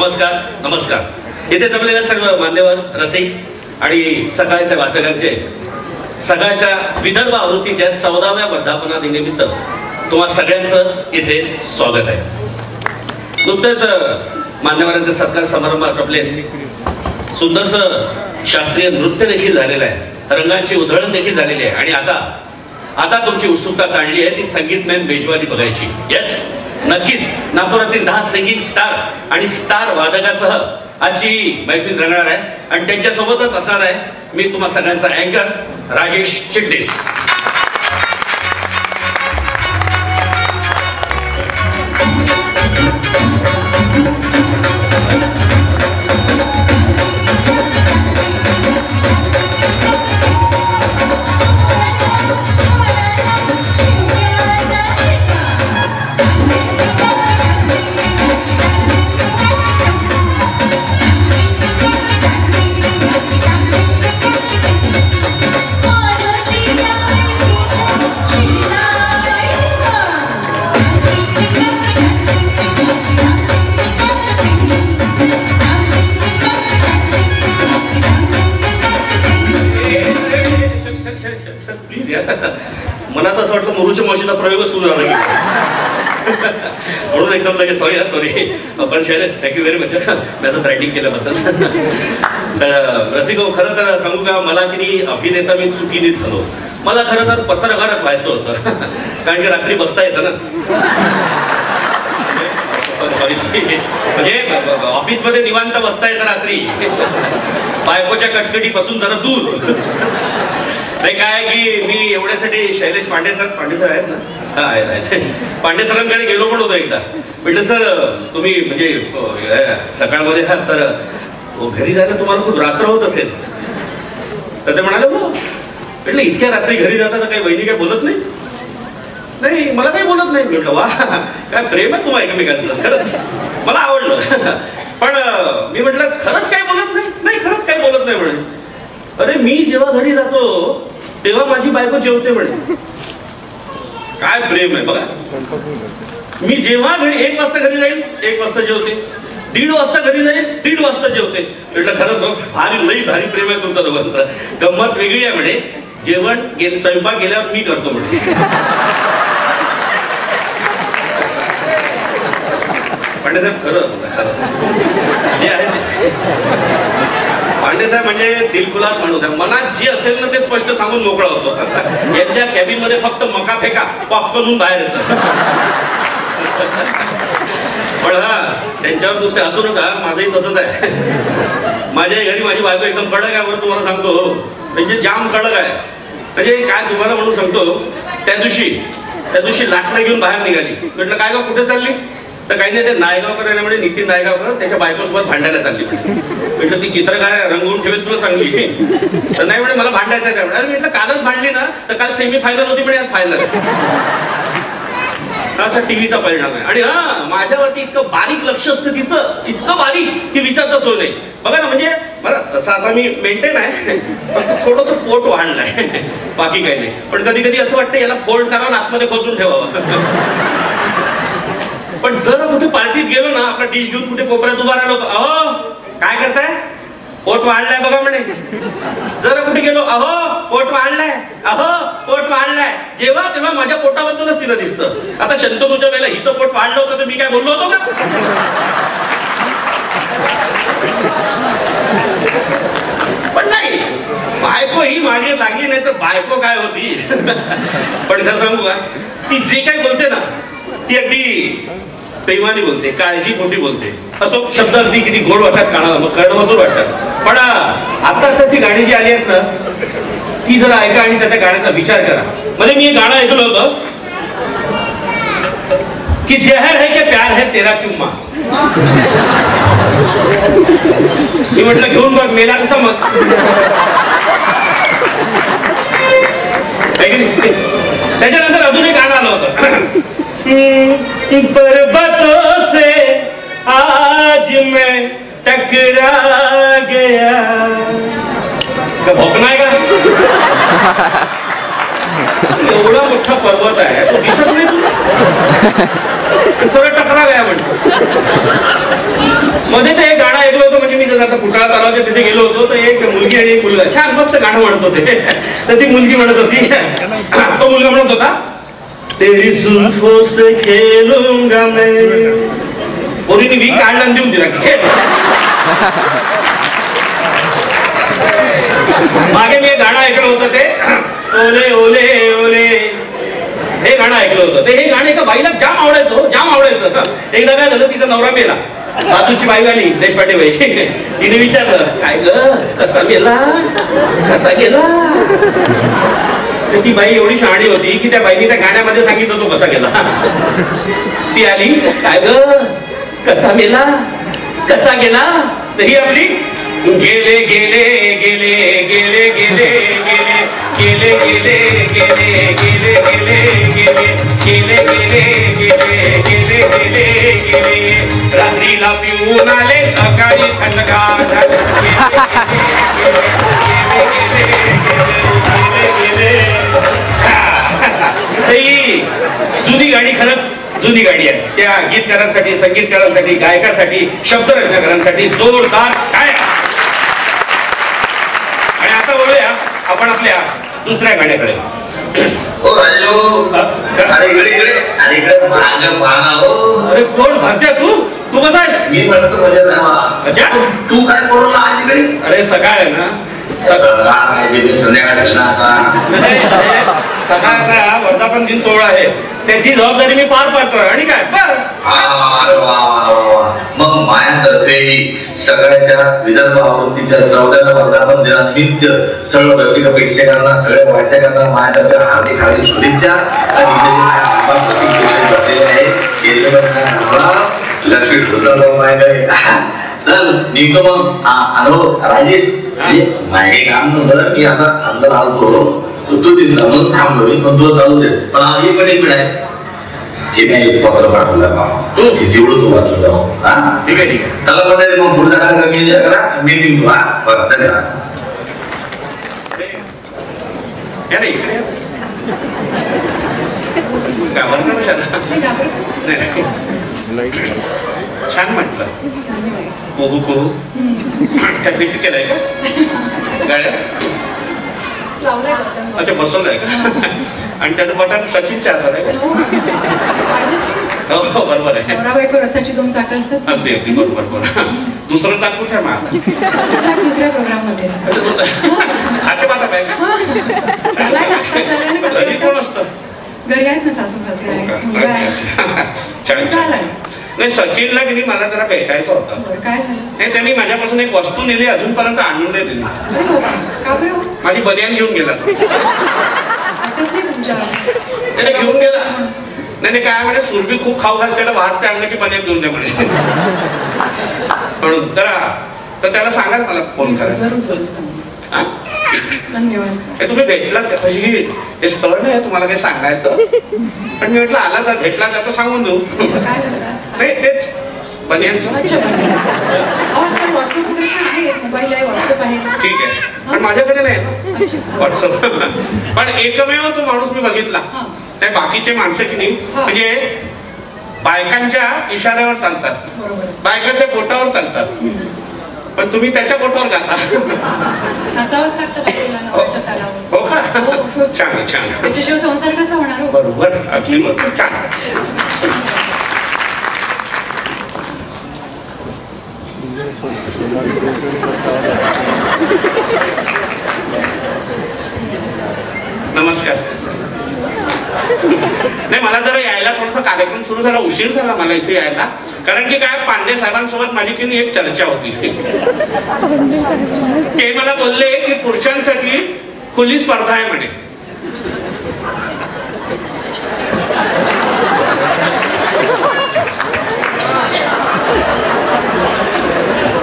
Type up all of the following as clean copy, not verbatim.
नमस्कार नमस्कार। इथे जमलेल्या सर्व मान्यवर रसिक आणि सकाळच्या वाचकांचे सकाळच्या विदर्भ आवृत्तीच्या 14व्या वर्धापना दिनानिमित्त तुम्हा सगळ्यांचं इथे स्वागत आहे। नुकतंच मान्यवरांचे सत्कार समारंभ आटोपले, सुंदरसं शास्त्रीय नृत्य देखील झालेलं आहे, रंगांची उधळण देखील झालेली आहे आणि आता तुमची उत्सुकता ताणली आहे ती संगीतमय मेजवानी बघायची। यस, नक्कीच नागपुरातील 10 सिंगिंग स्टार आणि स्टार वादकासह आजची मैफिल रंगणार आहे आणि त्यांच्यासोबतच असणार आहे मी तुम्हा सगळ्यांचा अँकर राजेश चिटणीस। मनात असं वाटतं मोरूच्या माशीचा प्रयोग सुरू झाला म्हणून एकदम लगेच सॉरी पण शैलेश थँक्यू व्हेरी मच मी आता रायटिंग केल्याबद्दल। तर रसिको, खरं तर सांगू का, मला की अभिनेता मी चुकीनेच झालो। मला खरं तर पत्रकारच व्हायचं होतं कारण की रात्री बसता येतं ना, सॉरी म्हणजे ऑफिसमध्ये निवांत बसता येतं रात्री, बायकोच्या कटकटीपासून जरा दूर। नाही काय की मी एवढ्यासाठी शैलेश पांडे सर आहेत ना, पांडे सरांकडे गेलो पण होतो एकदा। म्हटलं सर तुम्ही म्हणजे सकाळमध्ये आहात तर घरी जायला तुम्हाला खूप रात्र होत असेल, तर ते म्हणाले हो। म्हटलं इतक्या रात्री घरी जाताना काही वहिनी काय बोलत नाही? नाही मला काही बोलत नाही। म्हटलं वा, काय प्रेम आहे तुम्हाला एकमेकांचं, खरंच मला आवडलं। पण मी म्हटलं खरंच काय बोलत नाही? नाही खरंच काय बोलत नाही म्हणे। अरे मी जेव्हा घरी जातो तेव्हा माझी बायको जेवते म्हणे। काय प्रेम आहे बघा। मी जेव्हा घरी 1 वाजता घरी जाईल 1 वाजता जेवते, 1:30 वाजता घरी जाईल 1:30 वाजता जेवते। म्हटलं खरंच भारी लई भारी प्रेम आहे तुमचं दोघांचं। गंमत वेगळी आहे म्हणे, जेवण स्वयंपाक गेल्यावर मी करतो म्हणे। पांडे साहेब खरं जे आहे पांडे साहेब म्हणजे दिलखुलास माणूस आहे। मनात जे असेल ना ते स्पष्ट सांगून मोकळा होतो। यांच्या कॅबिन मध्ये फक्त मका फेका पॉपकॉर्न बाहेर येतं। पण हा त्यांच्यावर नुसते असू नका, माझंही तसंच आहे। माझ्या घरी माझी बायको एकदम कडक आहे बरं, तुम्हाला सांगतो म्हणजे जाम कडक आहे। म्हणजे काय तुम्हाला म्हणून सांगतो, त्या दिवशी लाकडं घेऊन बाहेर निघाली। म्हटलं काय गं कुठे चालली? तर काही नाही, ते नायगावकर आहे म्हणजे नितीन नायगावकर त्याच्या बायकोसोबत भांडायला चालली म्हटलं ती चित्र काय रंगवून ठेवेल तुला चांगली? तर नाही म्हणे मला भांडायचं आहे म्हणे। म्हटलं कालच भांडली ना, तर काल सेमी फायनल होती म्हणे, आज फायनल। असा टीव्हीचा परिणाम आहे। आणि हा माझ्यावरती इतकं बारीक लक्ष असतं तिचं, इतकं बारीक की विचारता सोय नाही बघा ना। म्हणजे मला तसं आता मी मेंटेन आहे, पण थोडंसं पोट वाढलंय, बाकी काही नाही। पण कधी कधी असं वाटतं याला फोल्ड करावं, आतमध्ये खोचून ठेवावं। पण जर कुठे पार्टीत गेलो ना, आपला डिश घेऊन कुठे कोपऱ्यात उभा राहिलो, अहो काय करताय? पोट वाढलाय बघा म्हणे। जरा कुठे गेलो, अहो पोट वाढलाय, अहो पोट वाढलाय, जेव्हा तेव्हा माझ्या पोटाबद्दलच तिला दिसतं। आता शंतनूच्या वेळेला हिचं पोट वाढलं होतं तर मी काय बोललो होतो का? पण नाही, बायको ही मागे लागली नाही तर बायको काय होती। पण खरं सांगू का, ती जे काही बोलते ना ती अगदी प्रेमाने बोलते, काळजी पोटी बोलते। असो शब्द अगदी किती गोड वाटतात कानाला, मग कर्णमधूर वाटतात। पण आताची गाणी जी आली आहेत ना ती जरा ऐका आणि त्याच्या गाण्याचा विचार करा। म्हणजे मी एक गाणं ऐकलं होतं की जहर है के प्यार है तेरा चुम्मा। मी म्हटलं घेऊन बघ, मेला कसा मग? त्याच्यानंतर अजून एक गाणं आलं होतं, पर्वतों से आज मैं टकरा गया। भोकना आहे का? एवढा मोठा पर्वत आहे तो दिसत नाही तुला, सगळं टकरा गया म्हणतो। मध्ये पण आता फुटाळा तलावाच्या तिथे गेलो होतो तर एक मुलगी आणि एक मुलगा छान मस्त गाणं म्हणत होते. तर ती मुलगी म्हणत होती, तो मुलगा म्हणत होता, तेरी जुल्फों से खेलूंगा मैं. पोरीने वी काढला आणि देऊन दिला खेळ. मागे मी एक गाणं ऐकलं होतं ते ओले ओले ओले, हे गाणं ऐकलं होतं. ते हे गाणं एका बाईला जाम आवडायचं. एकदा काय झालं, तिचा नवरा मेला. बाजूची बाई आली, देशपांडे बाई, तिने विचारलं, काय ग कसा गेला. तर ती बाई एवढी शहाणी होती की त्या बाईने त्या गाण्यामध्ये सांगितलं तो कसा गेला. ती आली, काय ग कसा गेला. तर ही आपली गेले गेले गेले गेले गेले गेले गेले गेले गेले गेले गेले गेले गेले गेले गेले गेले गेले रात्रीला पिऊन आले सकाळी थंडगार जुनी गाडी, खरंच जुनी गाडी आहे. त्या गीतकारांसाठी, संगीतकारांसाठी, गायकासाठी, शब्दरचनाकारांसाठी जोरदार काय. आणि आता बोलूया आपण आपल्या दुसऱ्या गाण्याकडे. हो राजू, अरे इकडे पाहना हो. अरे कोण भारतीय, तू कसा आहेस. मी मस्त मजेत आहे. अच्छा, तू काय करू आज इकडे. अरे सकाळ आहे ना, संध्याकाळ ना आता. सकाळचा वर्धापन दिन सोहळा आहे, त्याची जबाबदारी मी पार पाडतोय. आणि काय मग मायातर्फे सगळ्याच्या विदर्भ आवृत्तीच्या 14व्या वर्धापन दिनानिमित्त सर्व रसिक प्रेक्षकांना, सगळ्या वाचकांना मायातर्फे हार्दिक हार्दिक शुभेच्छा. लक्ष्मी चल निघतो मग. हॅलो राजेश, मागे काम नव्हतं, मी असा अंदर आलतो, तू दिसला म्हणून थांबलो मी, पण तुला चालू दे. पण इकडे आहे ते नाही, पत्र पाठवलं तेवढं तू वाचून जाऊ. ठीक आहे. चला मध्ये मग पुढचा कार्यक्रम करा, मीटिंग छान म्हटलं. कोहू काय फिट केलंय का गाड्या. अच्छा, बसवलंय का. आणि त्याचं बटन सचिनच्या हातात आहे का. हो बरोबर आहे. अगदी अगदी बरोबर. दुसरं चाक कुठे दुसऱ्या प्रोग्राम मध्ये घरी कोण असतं. घरी आहेत ना सासू सासरे. नाही, सचिनला की मला जरा भेटायचं होतं. काय झालं. त्यांनी माझ्यापासून एक वस्तू नेली, अजूनपर्यंत आणून नाही दिली. माझी बनियान घेऊन गेला तो. त्याने घेऊन गेला. नाही काय म्हणे, सुरभी खूप खाऊ घाल, त्याला बाहेरच्या अंगाची बनियान घेऊन द्या म्हणे. म्हणून तर त्याला सांगाल मला फोन करायला. धन्यवाद. तुम्ही भेटलाच का. ते स्थळ नाही तुम्हाला काही सांगायचं, पण मी म्हटलं आला जर भेटला जातो सांगून देऊ. नाही तेच बनियानचं. ठीक आहे, पण माझ्याकडे नाही व्हॉट्सअप. पण एकमेव तो माणूस मी बघितला. नाही बाकीचे माणसं की नाही, म्हणजे बायकांच्या इशाऱ्यावर चालतात, बायकांच्या बोटावर चालतात, पण तुम्ही त्याच्या बोटावर गाता. हो का. छान छान. त्याच्याशिवाय संसार कसा होणार. बरोबर, अगदी बरोबर. छान. नमस्कार. नाही मला जरा यायला थोडासा कार्यक्रम सुरू झाला, उशीर झाला मला इथे यायला. कारण की काय, पांडे साहेबांसोबत माझी की एक चर्चा होती. ते मला बोलले की पुरुषांसाठी खुली स्पर्धा आहे म्हणे.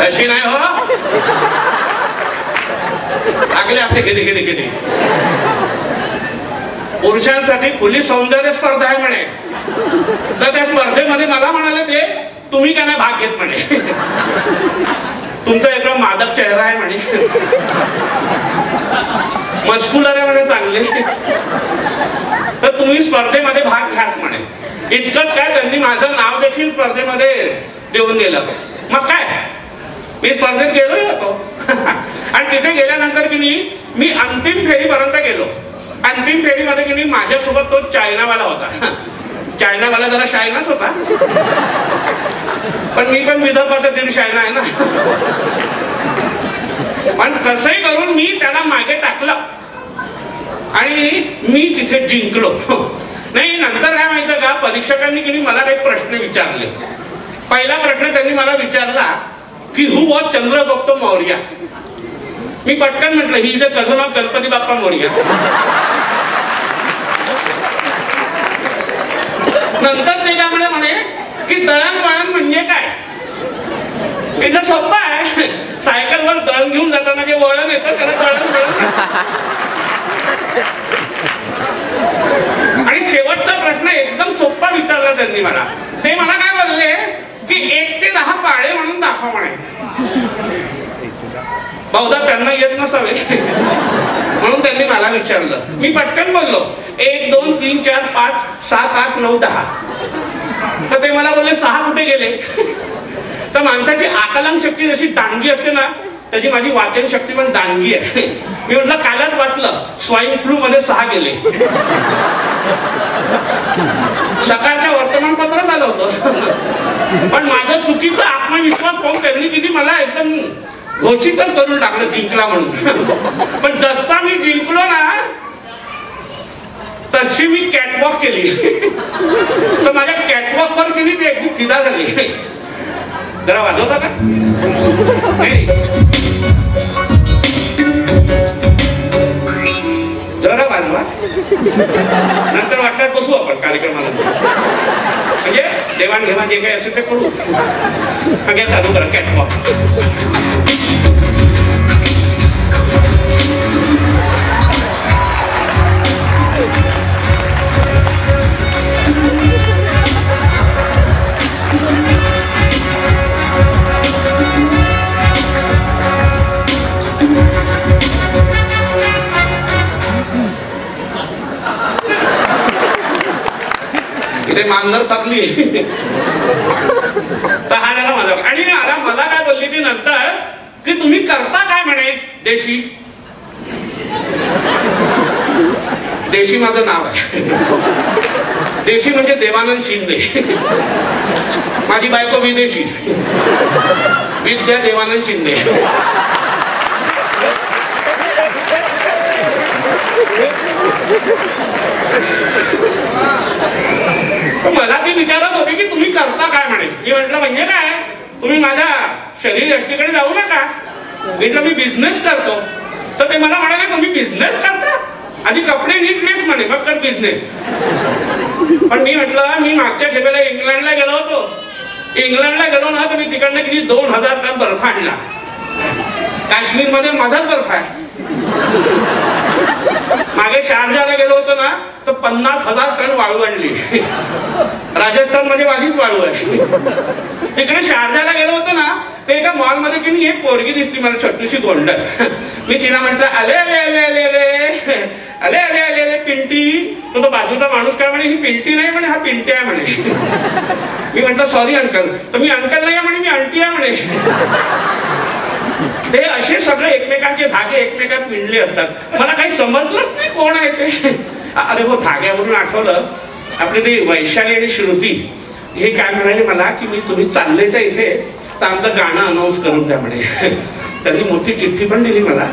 तशी नाही हो. लागले आपले खेळी. पुरुषांसाठी खुली सौंदर्य स्पर्धा आहे म्हणे. तर त्या स्पर्धेमध्ये मला म्हणाले ते तुम्ही का नाही भाग घेत म्हणे. तुमचा एकदम मादक चेहरा आहे म्हणे, मस्क्युलर आहे म्हणे चांगले, तर तुम्ही स्पर्धेमध्ये भाग घ्या म्हणे. इतकंच काय, त्यांनी माझं नाव देखील स्पर्धेमध्ये देऊन दिलं. मग काय, मी स्पर्धेत गेलोही होतो. आणि तिथे गेल्यानंतर की मी अंतिम फेरीपर्यंत गेलो. अंतिम फेरीमध्ये की माझ्यासोबत तो चायनावाला होता. चायनावाला जरा शायनाच होता, पण मी पण विदर्भाचा तरी शायना आहे ना. पण कसंही करून मी त्याला मागे टाकलं आणि मी तिथे जिंकलो. नाही, नंतर काय माहिती का, परीक्षकांनी की मला काही प्रश्न विचारले. पहिला प्रश्न त्यांनी मला विचारला की हू वॉज चंद्रगुप्त मौर्य. मी पटकन म्हटलं he is a cousin of Ganpati Bappa Maurya. नंतर ते काय म्हणे की दळणवळण म्हणजे काय. एकदम सोपं आहे, सायकलवर दळण घेऊन जाताना जे वळण येतं त्याला दळणवळण. आणि शेवटचा प्रश्न एकदम सोपा विचारला त्यांनी मला. ते मला काय बोलले की 1 ते 10 पाढे म्हणून दाखवा म्हणे. बहुधा त्यांना येत नसावे म्हणून त्यांनी मला विचारलं. मी पटकन बोललो 1 2 3 4 5 7 8 9 10. तर ते मला बोलले 6 कुठे गेले. तर माणसाची आकलन शक्ती जशी दांडगी असते ना, त्याची माझी वाचन शक्ती पण दांडगी आहे. मी म्हटलं कालच वाचलं स्वाईन फ्लू मध्ये 6 गेले. सकाळच्या वर्तमानपत्रात आलं होतं. पण माझा चुकीचा आत्मविश्वास पाहून त्यांनी किती मला एकदम घोषितच करून टाकलं जिंकला म्हणून. पण जसा मी जिंकलो ना तशी मी कॅटवॉक केली. तर माझ्या कॅटवॉक वर केली ती एकदम फिदा झाली. जरा वाजवता का. जरा वाजवा, नंतर वाटल्यात बसू आपण कार्यक्रमाला. म्हणजे देवाणघेवाण जे काही असेल ते करू. घ्या चालू करा कॅटवॉक. मांजर चापली तर हा झाला माझा. आणि मला काय बोलली ती नंतर की तुम्ही करता काय म्हणे देशी. देशी माझं नाव आहे. देशी म्हणजे देवानंद शिंदे. माझी बायको विदेशी, विद्या देवानंद शिंदे. मला ती विचारत होती की तुम्ही करता काय म्हणे. मी म्हटलं म्हणजे काय, तुम्ही माझ्या शरीर यष्टीकडे जाऊ नका. म्हटलं मी बिझनेस करतो. तर ते मला म्हणाले तुम्ही बिझनेस करता, आधी कपडे नीट नेस म्हणे मग कर बिझनेस. पण मी म्हटलं मी मागच्या खेपेला इंग्लंडला गेलो होतो. इंग्लंडला गेलो ना तर मी तिकडनं किती 2000 टन बर्फ आणला. काश्मीरमध्ये माझाच बर्फ आहे. मागे शारजाला गेलो होतो ना तर 50,000 टन वाळू आणली. राजस्थान मध्ये माझीच वाळू आहे. तिकडे शारजाला गेलो होतो ना ते एका मॉल मध्ये की एक पोरगी दिसली मला छोटीशी गोंडस. मी तिला म्हटलं अले अले अले अले अले अले अले अले अले पिंटी. तो बाजूचा माणूस काय म्हणे ही पिंटी नाही म्हणे, हा पिंटी आहे म्हणे. मी म्हटलं सॉरी अंकल. तर मी अंकल नाही म्हणे, मी आंटी आहे म्हणे. ते असे सगळे एकमेकांचे धागे एकमेकात विणले असतात. मला काही समजलंच नाही कोण आहे ते. अरे हो, धाग्यावरून आठवलं आपली ती वैशाली आणि श्रुती हे काय म्हणाले मला की मी तुम्ही चाललेच इथे तर आमचं गाणं अनाऊन्स करून द्या म्हणे. त्यांनी मोठी चिठ्ठी पण दिली मला.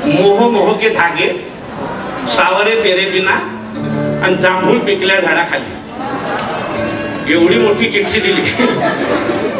मोह मोह के धागे सावरे तेरे बिना आणि जांभूळ पिकल्या झाडाखाली. एवढी मोठी चिठ्ठी दिली.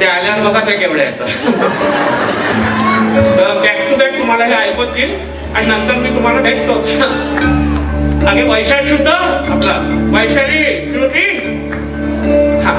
ते आल्यावर बघा त्या केवढ्या येतात. बॅक टू बॅक तुम्हाला हे ऐकवतील आणि नंतर मी तुम्हाला भेटतो. अगे वैशाली शुद्ध आपला वैशाली श्रुती. हा